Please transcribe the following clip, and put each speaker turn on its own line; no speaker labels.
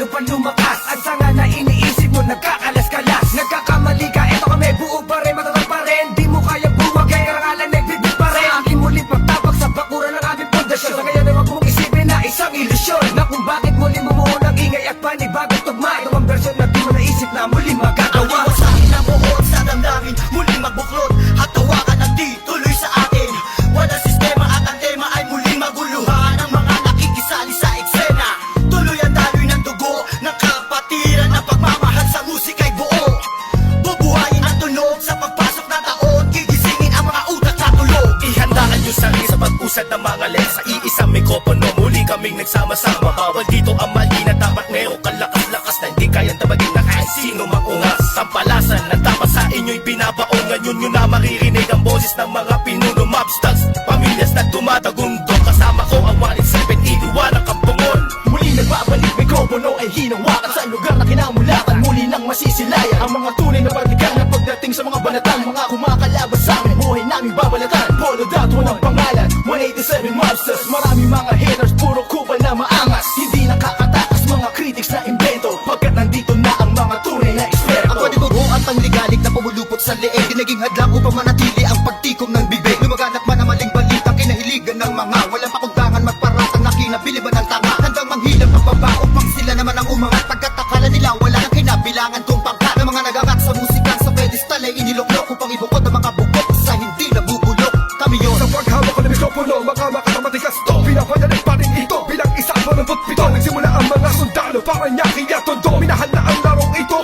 pa lumakas. At sa nga na iniisip mo nagkakalas-kalas. Nagkakamali ka, eto kami, buo pa rin, matatag pa rin. Di mo kaya bumagay, karangalan nagbibig pa rin. Sa akin mulit magtabak sa bakuran ng aming pundasyon. Sa ngayon ay wag mong isipin na isang ilusyon, na kung bakit muli bumuo ng ingay at panibagong tugma. Ito ang version na di mo naisip na muli magagawa.
Ang iwasahin na buhon sa damdamin, muling magbuklod at tawakan ang di tuloy sa atin. Walang sistema at ang tema ay muling maguluhan. Ang mga nakikisali sa eksena, tuloy ang daloy ng dugo ng kapatiran. Ang pagmamahal sa musika'y buo, bubuhayin ang tunog sa pagpasok na taon. Gigisingin ang mga utak na tulog.
Ihandaan nyo sarili sa pag-usad ng mga lens. Sa iisang mikropono, muli kaming nagsama-sama. Bawal dito ang mali na dapat merong kalakas-lakas na hindi kayang tabagin na kahit sino maungas. Sampalasan na dapat sa inyo'y binabaon. Ngayon nyo na maririnig ang boses ng mga pinuno, mobsters, pamilyas na tumatagundong. Kasama ko ang 187, iniwanan kang bungon.
Muli nagbabalik, mikropono ay hinawakan sa lugar na kinamulatan. Muli nang masisilayan ang mga tunay na partikan na pagdating sa mga banatan. Mga kumakalabas sa amin, buhay namin babalatan. Polo dot, walang pangalan, 187 mobsters. Maraming mga haters, puro kupal na maangas. Hindi nakakatakas mga critics na invento, pagkat nandito na ang mga tunay na eksperto.
Ang panibugo at pangligalig na pumulupot sa leeg, di naging hadlang upang manatili ang pagtikom ng bibig. Lumaganap man ang maling balita, kinahiligan ng mga walang pakundangan, magparatang na kinabiliban ng tanga. Handang manghilang pagbaba upang sila naman ang umangat, pagkat akala nila wala nang kinabilangan kung pangkat. Ng mga nagangat sa musikan sa pedestal ay iniluklok upang ibukod ang mga bukok sa hindi nabubulok. Kami yun.
Sa paghawak ko ng mikropono, mga makatamatikas to, pinapadalig pa rin ito bilang isang 87. Nagsimula ang mga sundalo para niya kaya todo. Minahal na ang larong ito.